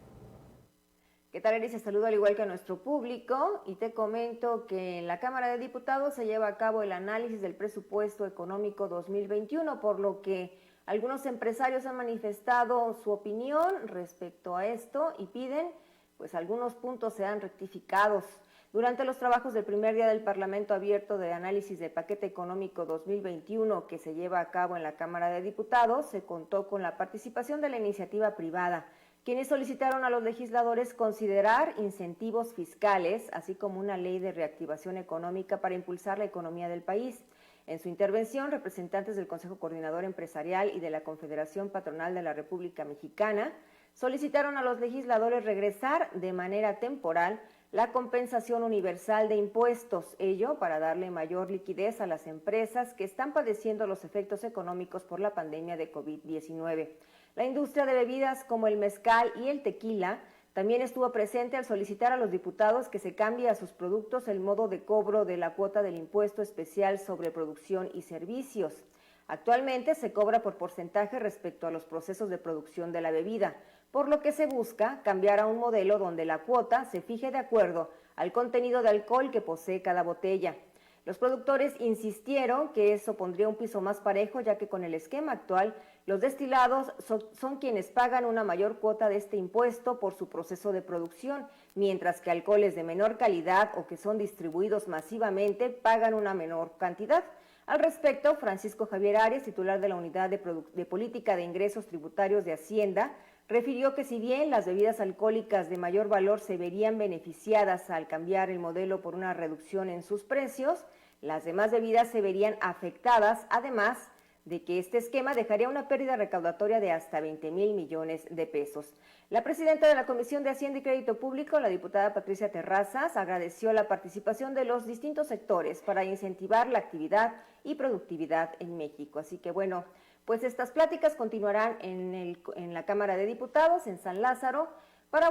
S14: ¿Qué tal, Eris? Te saludo al igual que a nuestro público y te comento que en la Cámara de Diputados se lleva a cabo el análisis del presupuesto económico 2021, por lo que algunos empresarios han manifestado su opinión respecto a esto y piden, pues algunos puntos sean rectificados. Durante los trabajos del primer día del Parlamento Abierto de Análisis del Paquete Económico 2021 que se lleva a cabo en la Cámara de Diputados, se contó con la participación de la iniciativa privada, quienes solicitaron a los legisladores considerar incentivos fiscales, así como una ley de reactivación económica para impulsar la economía del país. En su intervención, representantes del Consejo Coordinador Empresarial y de la Confederación Patronal de la República Mexicana solicitaron a los legisladores regresar de manera temporal la compensación universal de impuestos, ello para darle mayor liquidez a las empresas que están padeciendo los efectos económicos por la pandemia de COVID-19. La industria de bebidas como el mezcal y el tequila también estuvo presente al solicitar a los diputados que se cambie a sus productos el modo de cobro de la cuota del impuesto especial sobre producción y servicios. Actualmente se cobra por porcentaje respecto a los procesos de producción de la bebida, por lo que se busca cambiar a un modelo donde la cuota se fije de acuerdo al contenido de alcohol que posee cada botella. Los productores insistieron que eso pondría un piso más parejo, ya que con el esquema actual, los destilados son quienes pagan una mayor cuota de este impuesto por su proceso de producción, mientras que alcoholes de menor calidad o que son distribuidos masivamente pagan una menor cantidad. Al respecto, Francisco Javier Arias, titular de la Unidad de Política de Ingresos Tributarios de Hacienda, refirió que si bien las bebidas alcohólicas de mayor valor se verían beneficiadas al cambiar el modelo por una reducción en sus precios, las demás bebidas se verían afectadas, además de que este esquema dejaría una pérdida recaudatoria de hasta 20,000 millones de pesos. La presidenta de la Comisión de Hacienda y Crédito Público, la diputada Patricia Terrazas, agradeció la participación de los distintos sectores para incentivar la actividad y productividad en México. Así que bueno, pues estas pláticas continuarán en la Cámara de Diputados, en San Lázaro, para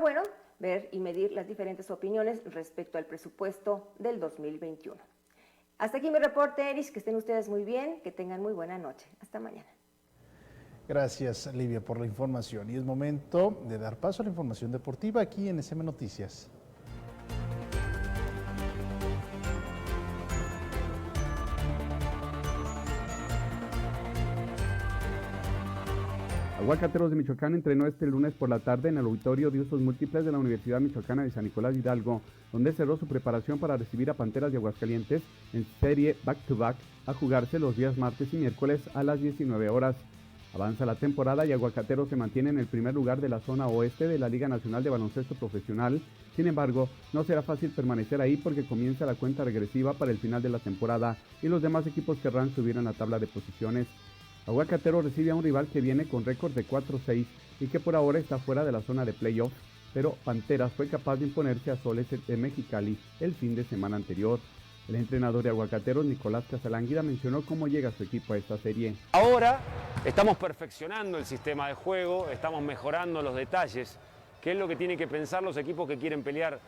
S14: ver y medir las diferentes opiniones respecto al presupuesto del 2021. Hasta aquí mi reporte, Eris, que estén ustedes muy bien, que tengan muy buena noche. Hasta mañana.
S2: Gracias, Livia, por la información. Y es momento de dar paso a la información deportiva aquí en SM Noticias.
S16: Aguacateros de Michoacán entrenó este lunes por la tarde en el auditorio de usos múltiples de la Universidad Michoacana de San Nicolás de Hidalgo, donde cerró su preparación para recibir a Panteras de Aguascalientes en serie back-to-back a jugarse los días martes y miércoles a las 19 horas. Avanza la temporada y Aguacateros se mantiene en el primer lugar de la zona oeste de la Liga Nacional de Baloncesto Profesional. Sin embargo, no será fácil permanecer ahí porque comienza la cuenta regresiva para el final de la temporada y los demás equipos querrán subir en la tabla de posiciones. Aguacatero recibe a un rival que viene con récord de 4-6 y que por ahora está fuera de la zona de playoff, pero Panteras fue capaz de imponerse a Soles de Mexicali el fin de semana anterior. El entrenador de Aguacateros, Nicolás Casalánguida, mencionó cómo llega su equipo a esta serie.
S17: Ahora estamos perfeccionando el sistema de juego, estamos mejorando los detalles, que es lo que tienen que pensar los equipos que quieren pelear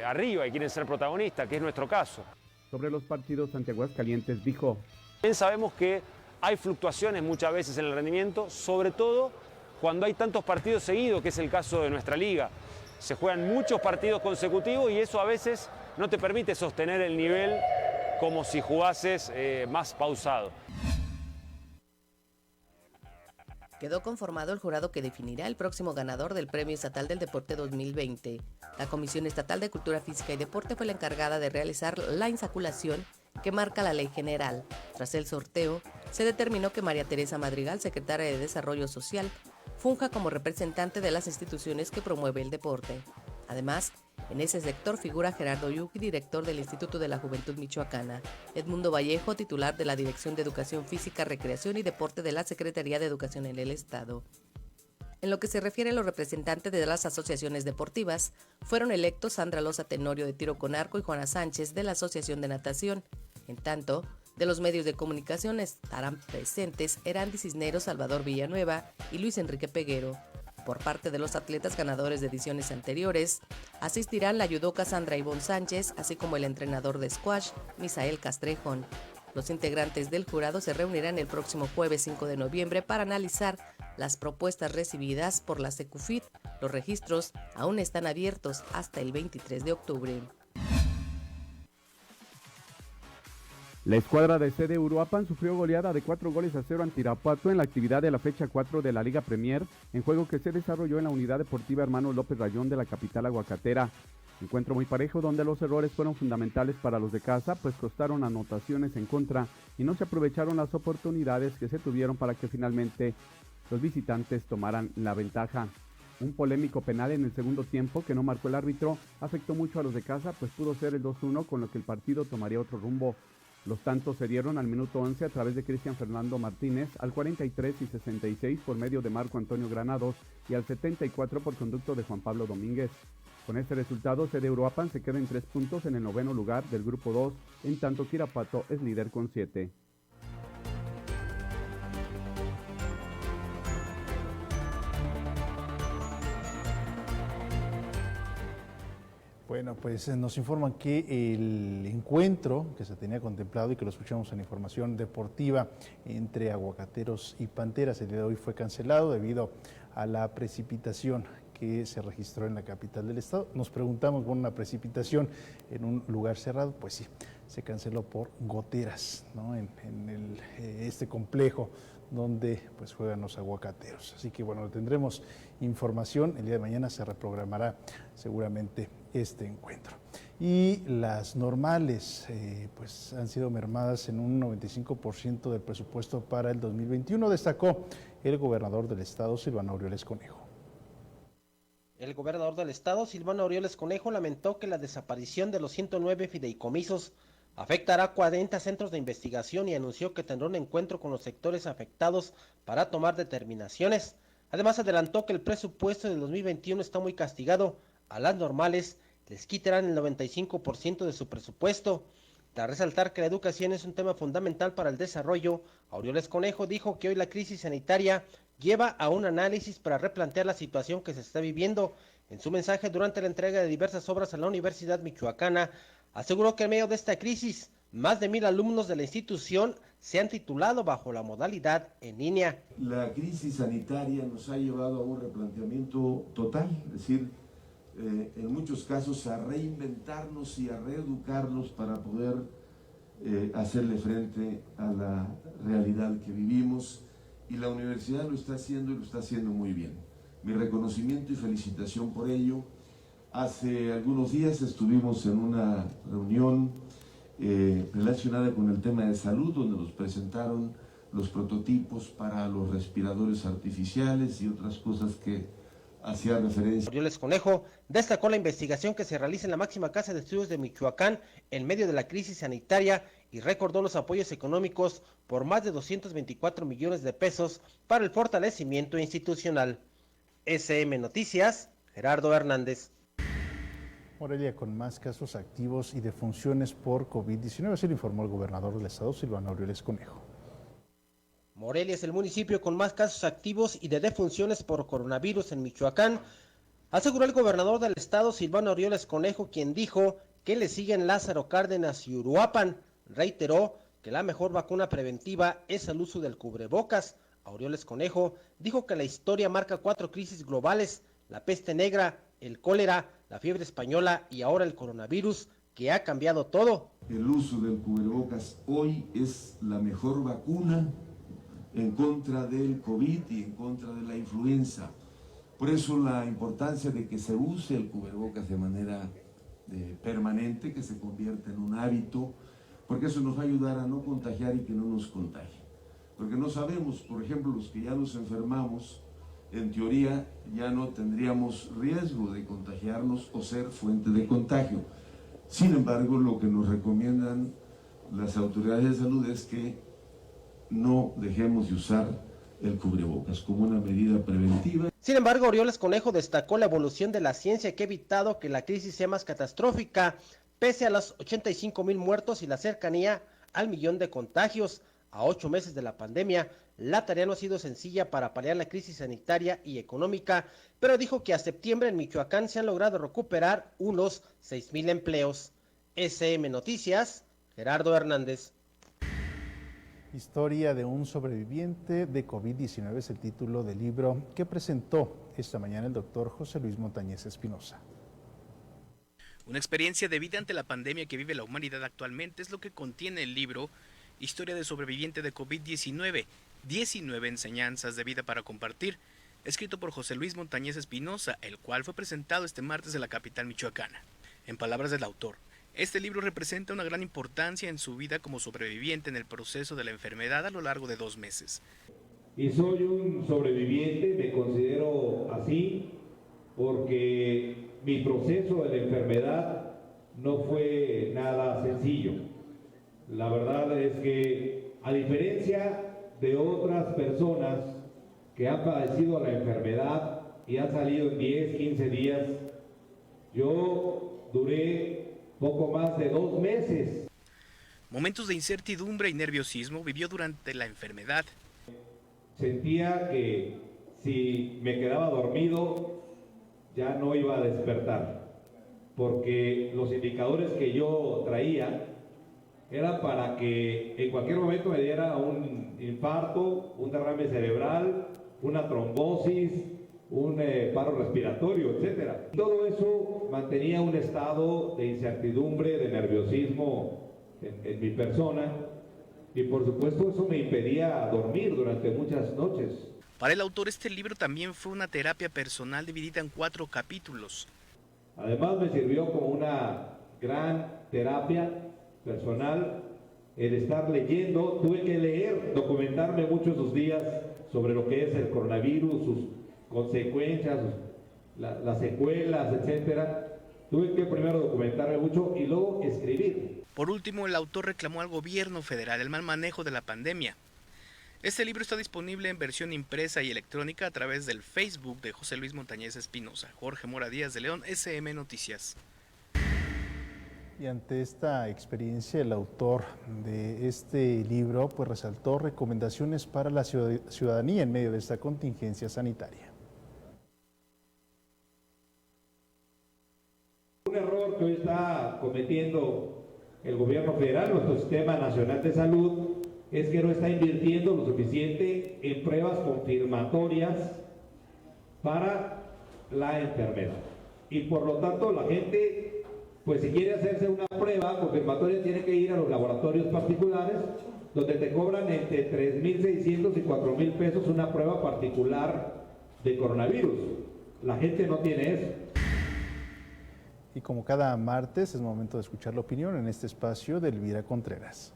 S17: arriba y quieren ser protagonistas, que es nuestro caso.
S16: Sobre los partidos ante Aguascalientes dijo:
S17: Bien sabemos que hay fluctuaciones muchas veces en el rendimiento, sobre todo cuando hay tantos partidos seguidos, que es el caso de nuestra liga. Se juegan muchos partidos consecutivos y eso a veces no te permite sostener el nivel como si jugases más pausado.
S18: Quedó conformado el jurado que definirá el próximo ganador del Premio Estatal del Deporte 2020. La Comisión Estatal de Cultura Física y Deporte fue la encargada de realizar la insaculación que marca la ley general. Tras el sorteo, se determinó que María Teresa Madrigal, secretaria de Desarrollo Social, funja como representante de las instituciones que promueve el deporte. Además, en ese sector figura Gerardo Yuki, director del Instituto de la Juventud Michoacana, Edmundo Vallejo, titular de la Dirección de Educación Física, Recreación y Deporte de la Secretaría de Educación en el Estado. En lo que se refiere a los representantes de las asociaciones deportivas, fueron electos Sandra Loza Tenorio de Tiro con Arco y Juana Sánchez de la Asociación de Natación. En tanto, de los medios de comunicación estarán presentes Erandi Cisneros, Salvador Villanueva y Luis Enrique Peguero. Por parte de los atletas ganadores de ediciones anteriores, asistirán la yudoka Sandra Ivonne Sánchez, así como el entrenador de squash, Misael Castrejón. Los integrantes del jurado se reunirán el próximo jueves 5 de noviembre para analizar las propuestas recibidas por la Secufit. Los registros aún están abiertos hasta el 23 de octubre.
S16: La escuadra de CD Uruapan sufrió goleada de 4-0 ante Irapuato en la actividad de la fecha 4 de la Liga Premier, en juego que se desarrolló en la Unidad Deportiva Hermanos López Rayón de la capital aguacatera. Encuentro muy parejo donde los errores fueron fundamentales para los de casa, pues costaron anotaciones en contra y no se aprovecharon las oportunidades que se tuvieron para que finalmente los visitantes tomaran la ventaja. Un polémico penal en el segundo tiempo que no marcó el árbitro afectó mucho a los de casa, pues pudo ser el 2-1, con lo que el partido tomaría otro rumbo. Los tantos se dieron al minuto 11 a través de Cristian Fernando Martínez, al 43 y 66 por medio de Marco Antonio Granados y al 74 por conducto de Juan Pablo Domínguez. Con este resultado, CD Uruapan se queda en 3 puntos en el 9º lugar del grupo 2, en tanto que Irapuato es líder con 7.
S2: Bueno, pues nos informan que el encuentro que se tenía contemplado y que lo escuchamos en información deportiva entre aguacateros y panteras el día de hoy fue cancelado debido a la precipitación que se registró en la capital del estado. Nos preguntamos, bueno, una precipitación en un lugar cerrado, pues sí, se canceló por goteras, ¿no? en este complejo donde pues juegan los aguacateros. Así que bueno, tendremos información, el día de mañana se reprogramará seguramente este encuentro. Y las normales pues han sido mermadas en un 95% del presupuesto para el 2021, destacó el gobernador del estado, Silvano Aureoles Conejo.
S19: El gobernador del estado, Silvano Aureoles Conejo, lamentó que la desaparición de los 109 fideicomisos afectará a 40 centros de investigación y anunció que tendrá un encuentro con los sectores afectados para tomar determinaciones. Además, adelantó que el presupuesto del 2021 está muy castigado. A las normales les quitarán el 95% de su presupuesto. Tras resaltar que la educación es un tema fundamental para el desarrollo, Aureoles Conejo dijo que hoy la crisis sanitaria lleva a un análisis para replantear la situación que se está viviendo. En su mensaje durante la entrega de diversas obras a la Universidad Michoacana, aseguró que en medio de esta crisis, más de 1,000 alumnos de la institución se han titulado bajo la modalidad en línea.
S20: La crisis sanitaria nos ha llevado a un replanteamiento total, es decir, en muchos casos a reinventarnos y a reeducarnos para poder hacerle frente a la realidad que vivimos, y la universidad lo está haciendo y lo está haciendo muy bien. Mi reconocimiento y felicitación por ello. Hace algunos días estuvimos en una reunión relacionada con el tema de salud, donde nos presentaron los prototipos para los respiradores artificiales y otras cosas que hacía referencia.
S19: Aureoles Conejo destacó la investigación que se realiza en la máxima casa de estudios de Michoacán en medio de la crisis sanitaria y recordó los apoyos económicos por más de 224 millones de pesos para el fortalecimiento institucional. SM Noticias, Gerardo Hernández.
S2: Morelia con más casos activos y defunciones por COVID-19, así lo informó el gobernador del estado, Silvano Aureoles Conejo.
S19: Morelia es el municipio con más casos activos y de defunciones por coronavirus en Michoacán, aseguró el gobernador del estado, Silvano Aureoles Conejo, quien dijo que le siguen Lázaro Cárdenas y Uruapan. Reiteró que la mejor vacuna preventiva es el uso del cubrebocas. Aureoles Conejo dijo que la historia marca 4 crisis globales: la peste negra, el cólera, la fiebre española y ahora el coronavirus, que ha cambiado todo.
S20: El uso del cubrebocas hoy es la mejor vacuna en contra del COVID y en contra de la influenza. Por eso la importancia de que se use el cubrebocas de manera permanente, que se convierta en un hábito, porque eso nos va a ayudar a no contagiar y que no nos contagie. Porque no sabemos, por ejemplo, los que ya nos enfermamos, en teoría ya no tendríamos riesgo de contagiarnos o ser fuente de contagio. Sin embargo, lo que nos recomiendan las autoridades de salud es que no dejemos de usar el cubrebocas como una medida preventiva.
S19: Sin embargo, Orioles Conejo destacó la evolución de la ciencia que ha evitado que la crisis sea más catastrófica, pese a los 85,000 muertos y la cercanía al 1,000,000 de contagios. A 8 meses de la pandemia, la tarea no ha sido sencilla para paliar la crisis sanitaria y económica, pero dijo que a septiembre en Michoacán se han logrado recuperar unos 6,000 empleos. SM Noticias, Gerardo Hernández.
S2: Historia de un sobreviviente de COVID-19 es el título del libro que presentó esta mañana el doctor José Luis Montañez Espinosa.
S9: Una experiencia de vida ante la pandemia que vive la humanidad actualmente es lo que contiene el libro Historia de sobreviviente de COVID-19, 19 enseñanzas de vida para compartir, escrito por José Luis Montañez Espinosa, el cual fue presentado este martes en la capital michoacana. En palabras del autor, este libro representa una gran importancia en su vida como sobreviviente en el proceso de la enfermedad a lo largo de 2 meses.
S10: Y soy un sobreviviente, me considero así, porque mi proceso de la enfermedad no fue nada sencillo. La verdad es que, a diferencia de otras personas que han padecido la enfermedad y han salido en 10, 15 días, yo duré poco más de 2 meses.
S9: Momentos de incertidumbre y nerviosismo vivió durante la enfermedad.
S10: Sentía que si me quedaba dormido ya no iba a despertar, porque los indicadores que yo traía eran para que en cualquier momento me diera un infarto, un derrame cerebral, una trombosis, un paro respiratorio, etcétera. Todo eso mantenía un estado de incertidumbre, de nerviosismo en mi persona, y por supuesto eso me impedía dormir durante muchas noches.
S9: Para el autor, este libro también fue una terapia personal dividida en 4 capítulos.
S10: Además me sirvió como una gran terapia personal el estar leyendo. Tuve que leer, documentarme mucho esos días sobre lo que es el coronavirus, sus consecuencias, las secuelas, etcétera. Tuve que primero documentarme mucho y luego escribir.
S9: Por último, el autor reclamó al gobierno federal el mal manejo de la pandemia. Este libro está disponible en versión impresa y electrónica a través del Facebook de José Luis Montañez Espinosa. Jorge Mora Díaz de León, SM Noticias.
S2: Y ante esta experiencia, el autor de este libro pues resaltó recomendaciones para la ciudadanía en medio de esta contingencia sanitaria.
S10: Un error que hoy está cometiendo el gobierno federal, nuestro Sistema Nacional de Salud, es que no está invirtiendo lo suficiente en pruebas confirmatorias para la enfermedad. Y por lo tanto la gente, pues si quiere hacerse una prueba confirmatoria, tiene que ir a los laboratorios particulares, donde te cobran entre 3,600 y 4,000 pesos una prueba particular de coronavirus. La gente no tiene eso.
S2: Y como cada martes es momento de escuchar la opinión en este espacio de Elvira Contreras.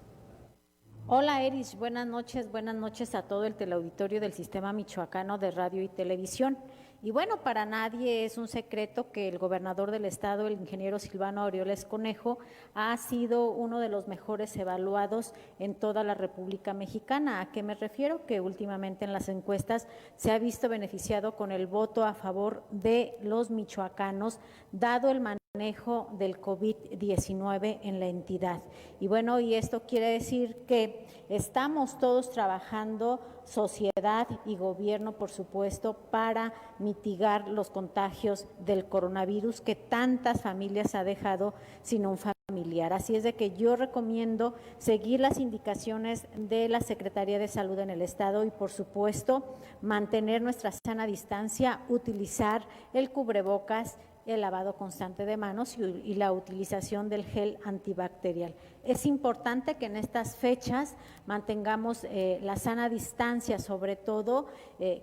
S21: Hola Eris, buenas noches a todo el teleauditorio del Sistema Michoacano de Radio y Televisión. Y bueno, para nadie es un secreto que el gobernador del estado, el ingeniero Silvano Aureoles Conejo, ha sido uno de los mejores evaluados en toda la República Mexicana. ¿A qué me refiero? Que últimamente en las encuestas se ha visto beneficiado con el voto a favor de los michoacanos, dado el manejo del COVID-19 en la entidad. Y bueno, y esto quiere decir que estamos todos trabajando, sociedad y gobierno, por supuesto, para mitigar los contagios del coronavirus que tantas familias ha dejado sin un familiar. Así es de que yo recomiendo seguir las indicaciones de la Secretaría de Salud en el estado y, por supuesto, mantener nuestra sana distancia, utilizar el cubrebocas, el lavado constante de manos y la utilización del gel antibacterial. Es importante que en estas fechas mantengamos la sana distancia, sobre todo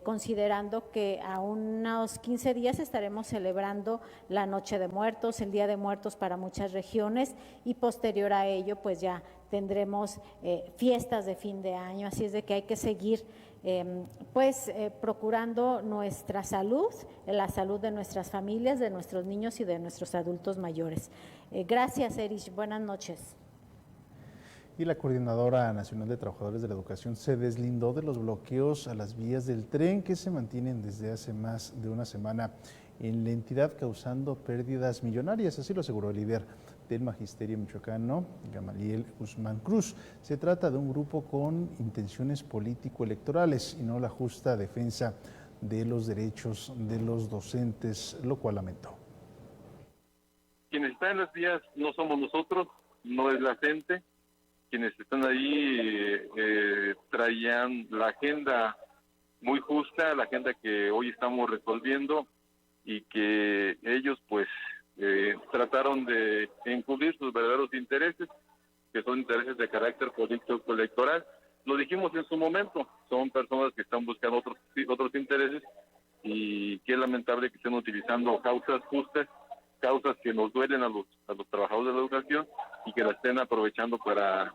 S21: considerando que a unos 15 días estaremos celebrando la Noche de Muertos, el Día de Muertos para muchas regiones, y posterior a ello pues ya tendremos fiestas de fin de año, así es de que hay que seguir procurando nuestra salud, la salud de nuestras familias, de nuestros niños y de nuestros adultos mayores. Gracias, Erich. Buenas noches.
S2: Y la Coordinadora Nacional de Trabajadores de la Educación se deslindó de los bloqueos a las vías del tren que se mantienen desde hace más de una semana en la entidad, causando pérdidas millonarias, así lo aseguró el líder del Magisterio michoacano, Gamaliel Guzmán Cruz. Se trata de un grupo con intenciones político-electorales y no la justa defensa de los derechos de los docentes, lo cual lamentó.
S8: Quienes están en las vías no somos nosotros, no es la gente. Quienes están ahí traían la agenda muy justa, la agenda que hoy estamos resolviendo, y que ellos pues trataron de encubrir sus verdaderos intereses, que son intereses de carácter político-electoral. Lo dijimos en su momento, son personas que están buscando otros intereses, y que es lamentable que estén utilizando causas justas, causas que nos duelen a los trabajadores de la educación, y que la estén aprovechando para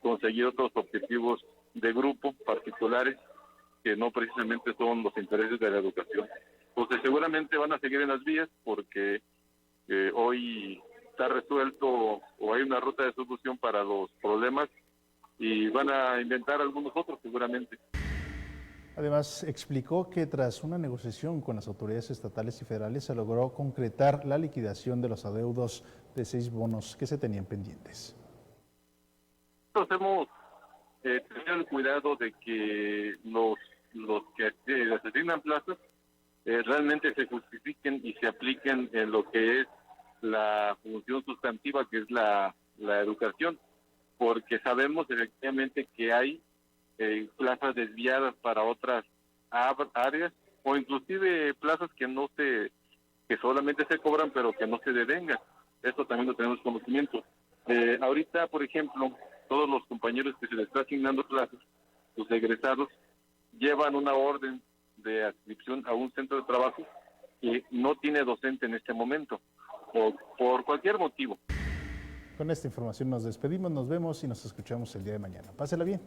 S8: conseguir otros objetivos de grupo particulares que no precisamente son los intereses de la educación. Pues seguramente van a seguir en las vías porque hoy está resuelto o hay una ruta de solución para los problemas, y van a inventar algunos otros seguramente.
S2: Además, explicó que tras una negociación con las autoridades estatales y federales se logró concretar la liquidación de los adeudos de 6 bonos que se tenían pendientes.
S8: Nosotros hemos tenido el cuidado de que los que les asignan plazas realmente se justifiquen y se apliquen en lo que es la función sustantiva, que es la educación, porque sabemos efectivamente que hay plazas desviadas para otras áreas, o inclusive plazas que solamente se cobran pero que no se devengan. Esto también lo tenemos conocimiento. Ahorita, por ejemplo, todos los compañeros que se les está asignando plazas, los egresados, llevan una orden de adscripción a un centro de trabajo que no tiene docente en este momento, o por cualquier motivo.
S2: Con esta información nos despedimos, nos vemos y nos escuchamos el día de mañana. Pásela bien.